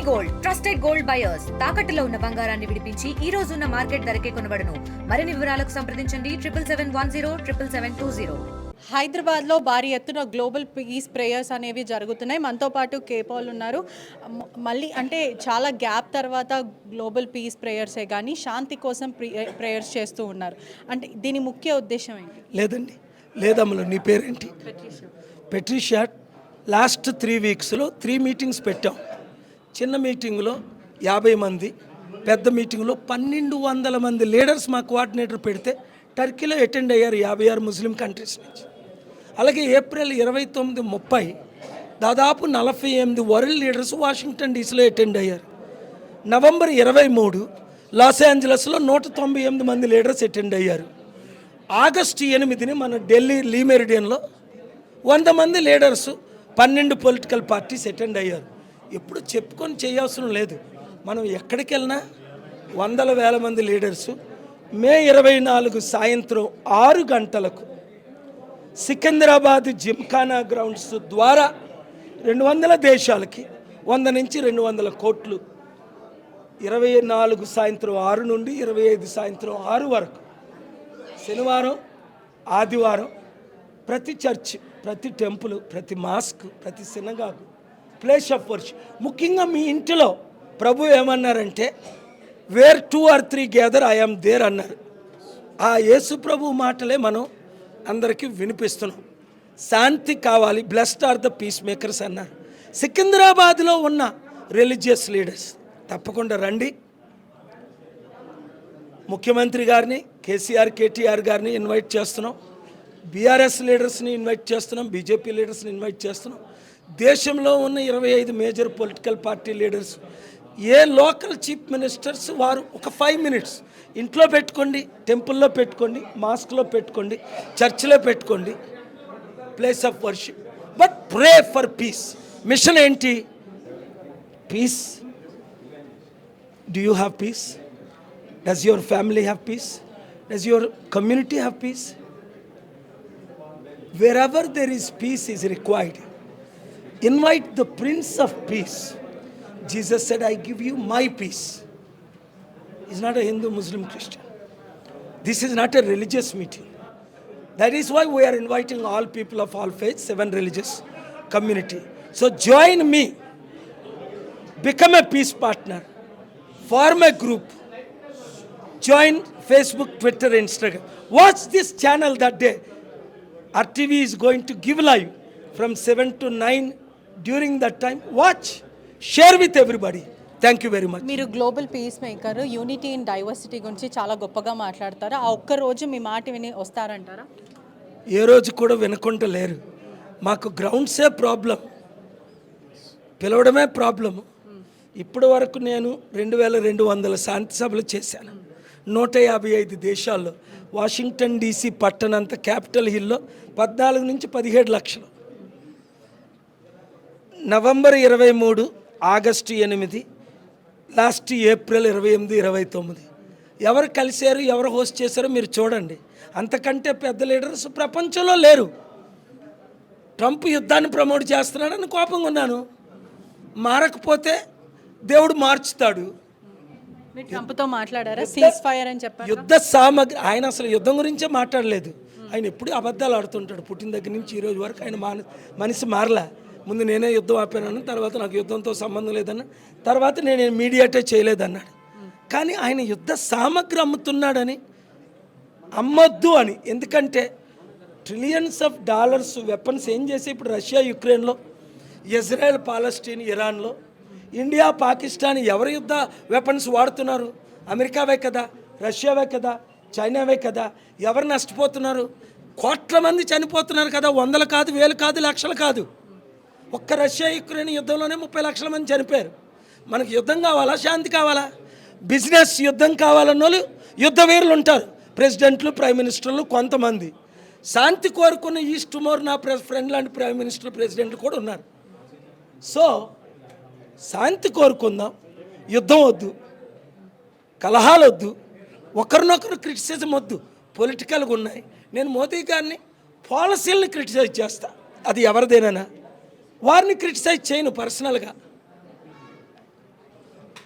Gold trusted gold buyers తాకట్టులో ఉన్న బంగారాన్ని విడిపించి ఈ రోజు ఉన్న మార్కెట్ ధరకే కొనబడును. మరిన్ని వివరాలకు సంప్రదించండి 77107720. హైదరాబాద్లో భారీ ఎత్తున గ్లోబల్ పీస్ ప్రేయర్స్ అనేవి జరుగుతున్నాయి. మనతో పాటు కేపాల్ ఉన్నారు. మళ్ళీ అంటే చాలా గ్యాప్ తర్వాత గ్లోబల్ పీస్ ప్రేయర్సే కానీ శాంతి కోసం ప్రేయర్స్ చేస్తూ ఉన్నారు. అంటే దీని ముఖ్య ఉద్దేశం ఏంటి? లేదమ్మలు, నీ పేరేంటి? పెట్రిషియా. లాస్ట్ 3 వీక్స్లో 3 మీటింగ్స్ పెట్టాం. చిన్న మీటింగ్లో 50 మంది, పెద్ద మీటింగ్లో 1200 మంది లీడర్స్ మా కోఆర్డినేటర్ పెడితే టర్కీలో అటెండ్ అయ్యారు 56 ముస్లిం కంట్రీస్ నుంచి. అలాగే ఏప్రిల్ 29, 30 దాదాపు 48 వరల్డ్ లీడర్స్ వాషింగ్టన్ డీసీలో అటెండ్ అయ్యారు. నవంబర్ 23 లాస్ ఏంజలస్లో 198 మంది లీడర్స్ అటెండ్ అయ్యారు. ఆగస్టు 8 మన ఢిల్లీ లీ మెరిడియన్లో 100 మంది లీడర్స్ 12 పొలిటికల్ పార్టీస్ అటెండ్ అయ్యారు. ఎప్పుడు చెప్పుకొని చేయవసరం లేదు. మనం ఎక్కడికి వెళ్ళినా వందల వేల మంది లీడర్సు మే 24 సాయంత్రం 6 గంటలకు సికింద్రాబాద్ జిమ్ఖానా గ్రౌండ్స్ ద్వారా 200 దేశాలకి 100 నుంచి 200 కోట్లు 24 సాయంత్రం 6 నుండి 25 సాయంత్రం 6 వరకు శనివారం ఆదివారం ప్రతి చర్చ్, ప్రతి టెంపుల్, ప్రతి మాస్క్, ప్రతి సినగాగు, ప్లేస్ ఆఫ్ వర్షిప్. ముఖ్యంగా మీ ఇంటిలో ప్రభు ఏమన్నారంటే where 2 or 3 gather I am there అన్నారు. ఆ యేసు ప్రభు మాటలే మనం అందరికీ వినిపిస్తున్నాం. శాంతి కావాలి, blessed are the peacemakers అన్నారు. సికింద్రాబాద్లో ఉన్న రిలీజియస్ లీడర్స్ తప్పకుండా రండి. ముఖ్యమంత్రి గారిని కేసీఆర్, కేటీఆర్ గారిని ఇన్వైట్ చేస్తున్నాం. బీఆర్ఎస్ లీడర్స్ని ఇన్వైట్ చేస్తున్నాం. బీజేపీ లీడర్స్ని ఇన్వైట్ చేస్తున్నాం. దేశంలో ఉన్న 25 మేజర్ పొలిటికల్ పార్టీ లీడర్స్, ఏ లోకల్ చీఫ్ మినిస్టర్స్ వారు ఒక 5 minutes ఇంట్లో పెట్టుకోండి, టెంపుల్లో పెట్టుకోండి, మాస్క్లో పెట్టుకోండి, చర్చిలో పెట్టుకోండి, place of worship. But pray for peace. Mission ఏంటి? Peace. Do you have peace? Does your family have peace? Does your community have peace? Wherever there is peace is required. Invite the Prince of Peace. Jesus said, I give you my peace. He's not a Hindu, Muslim, Christian. This is not a religious meeting. That is why we are inviting all people of all faiths, 7 religious community. So join me. Become a peace partner. Form a group. Join Facebook, Twitter, Instagram. Watch this channel that day. RTV is going to give live from 7 to 9 during that time. Watch, share with everybody. Thank you very much. మీరు global peace maker, unity in diversity గురించి చాలా గొప్పగా మాట్లాడతారు. ఆ ఒక్క రోజు మీ మాట విని వస్తారంటారా? ఏ రోజు కూడా వినకుండా లేరు. మాకు గ్రౌండ్సే ప్రాబ్లం, పిలవడమే ప్రాబ్లము. ఇప్పటి వరకు నేను 2200 శాంతి సభలు చేశాను 155 దేశాల్లో. వాషింగ్టన్ డీసీ పట్టణంత క్యాపిటల్ హిల్లో 14 నుంచి 17 లక్షలు. నవంబర్ 23, ఆగస్టు 8, లాస్ట్ ఏప్రిల్ 28, 29 ఎవరు కలిశారు, ఎవరు హోస్ట్ చేశారో మీరు చూడండి. అంతకంటే పెద్ద లీడర్స్ ప్రపంచంలో లేరు. ట్రంప్ యుద్ధాన్ని ప్రమోట్ చేస్తున్నాడని కోపంగా ఉన్నాను. మారకపోతే దేవుడు మార్చుతాడు. ట్రంప్తో మాట్లాడారా? సీజ్ ఫైర్ అని చెప్పారు. యుద్ధ సామగ్రి, ఆయన అసలు యుద్ధం గురించే మాట్లాడలేదు. ఆయన ఎప్పుడు అబద్ధాలు ఆడుతుంటాడు. పుట్టిన దగ్గర నుంచి ఈ రోజు వరకు ఆయన మనిషి మారలా. ముందు నేనే యుద్ధం ఆపానని, తర్వాత నాకు యుద్ధంతో సంబంధం లేదన్న, తర్వాత నేను మీడియేటే చేయలేదన్నాడు. కానీ ఆయన యుద్ధ సామగ్రి అమ్ముతున్నాడని, అమ్మొద్దు అని. ఎందుకంటే ట్రిలియన్స్ ఆఫ్ డాలర్స్ వెపన్స్ ఏం చేసి ఇప్పుడు రష్యా యుక్రెయిన్లో, ఇజ్రాయెల్ పాలస్టీన్ ఇరాన్లో, ఇండియా పాకిస్తాన్ ఎవరు యుద్ధ వెపన్స్ వాడుతున్నారు? అమెరికావే కదా, రష్యావే కదా, చైనావే కదా. ఎవరు నష్టపోతున్నారు? కోట్ల మంది చనిపోతున్నారు కదా. 100 కాదు, 1000 కాదు, లక్షలు కాదు. ఒక్క రష్యా యుక్రెయిన్ యుద్ధంలోనే 30 లక్షల మంది చనిపోయారు. మనకు యుద్ధం కావాలా, శాంతి కావాలా? బిజినెస్ యుద్ధం కావాలన్న వాళ్ళు యుద్ధ వీరులు ఉంటారు, ప్రెసిడెంట్లు, ప్రైమ్ మినిస్టర్లు కొంతమంది. శాంతి కోరుకున్న ఈస్ట్ టుమోర్ నా ఫ్రెండ్ లాంటి ప్రైమ్ మినిస్టర్, ప్రెసిడెంట్లు కూడా ఉన్నారు. సో శాంతి కోరుకుందాం, యుద్ధం వద్దు, కలహాలు వద్దు, ఒకరినొకరు క్రిటిసిజం వద్దు. పొలిటికల్గా ఉన్నాయి. నేను మోదీ గారిని పాలసీలను క్రిటిసైజ్ చేస్తా, అది ఎవరిదేనా. వారిని క్రిటిసైజ్ చేయను పర్సనల్గా.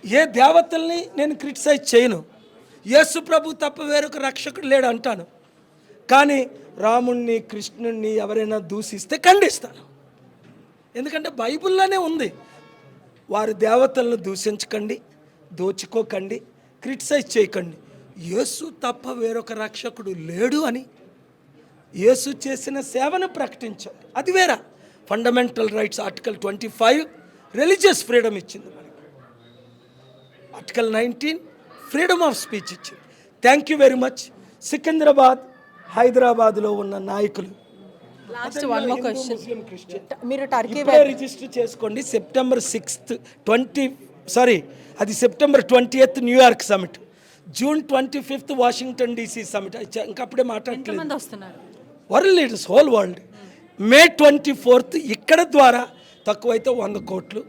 ఏ దేవతల్ని నేను క్రిటిసైజ్ చేయను. యేసు ప్రభు తప్ప వేరొక రక్షకుడు లేడు అంటాను. కానీ రాముణ్ణి కృష్ణుణ్ణి ఎవరైనా దూషిస్తే ఖండిస్తాను. ఎందుకంటే బైబిల్లోనే ఉంది, వారి దేవతలను దూషించకండి, దోచుకోకండి, క్రిటిసైజ్ చేయకండి, యేసు తప్ప వేరొక రక్షకుడు లేడు అని యేసు చేసిన సేవను ప్రకటించండి. అది వేరా. Fundamental rights article 25 religious freedom ఇచ్చింది మనకి. ఆర్టికల్ 19 ఫ్రీడమ్ ఆఫ్ స్పీచ్ ఇచ్చింది. Thank you very much. Secunderabad, హైదరాబాద్లో ఉన్న నాయకులు లాస్ట్ వన్ మోర్ క్వశ్చన్. మీరు టర్కీ రిజిస్టర్ చేసుకోండి. సెప్టెంబర్ 6th అది September 20th New York summit, June 25th Washington DC summit. ఇంకప్పుడే మాట్లాడలేదు. ఎంతమంది వస్తున్నారు? World leaders, whole world. మే 24th ఇక్కడ ద్వారా తక్కువైతే 100 కోట్లు,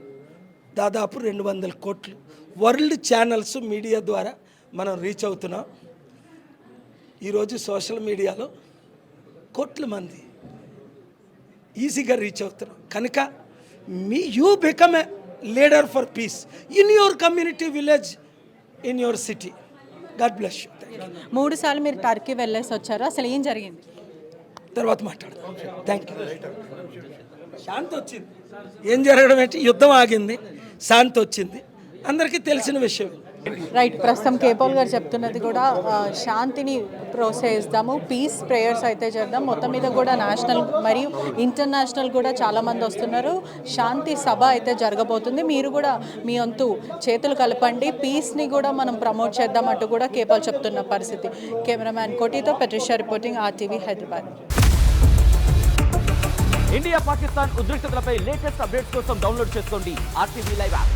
దాదాపు 200 కోట్లు వరల్డ్ ఛానల్స్ మీడియా ద్వారా మనం రీచ్ అవుతున్నాం. ఈరోజు సోషల్ మీడియాలో కోట్ల మంది ఈజీగా రీచ్ అవుతున్నాం. కనుక you become a leader for piece in your community, village, in your city. God bless you. 3 సార్లు మీరు టర్కీ వెళ్ళేసి వచ్చారు. అసలు ఏం జరిగింది? తర్వాత మాట్లాడదాం. Thank you. శాంతి వచ్చింది. ఏం జరగడం ఏంటి, యుద్ధం ఆగింది, శాంతి వచ్చింది, అందరికీ తెలిసిన విషయం. రైట్. ప్రస్తుతం కేపాల్ గారు చెప్తున్నది కూడా శాంతిని ప్రోత్సహిస్తాము, పీస్ ప్రేయర్స్ అయితే చేద్దాం. మొత్తం మీద కూడా నేషనల్ మరియు ఇంటర్నేషనల్ కూడా చాలామంది వస్తున్నారు. శాంతి సభ అయితే జరగబోతుంది. మీరు కూడా మీ వంతు చేతులు కలపండి, పీస్ని కూడా మనం ప్రమోట్ చేద్దాం అంటూ కూడా కేపాల్ చెప్తున్న పరిస్థితి. కెమెరామ్యాన్ కోటితో Patricia reporting, RTV Hyderabad. India Pakistan ఉద్రిక్తతలపై లేటెస్ట్ అప్డేట్స్ కోసం డౌన్లోడ్ చేసుకోండి RTV లైవ్ యాప్.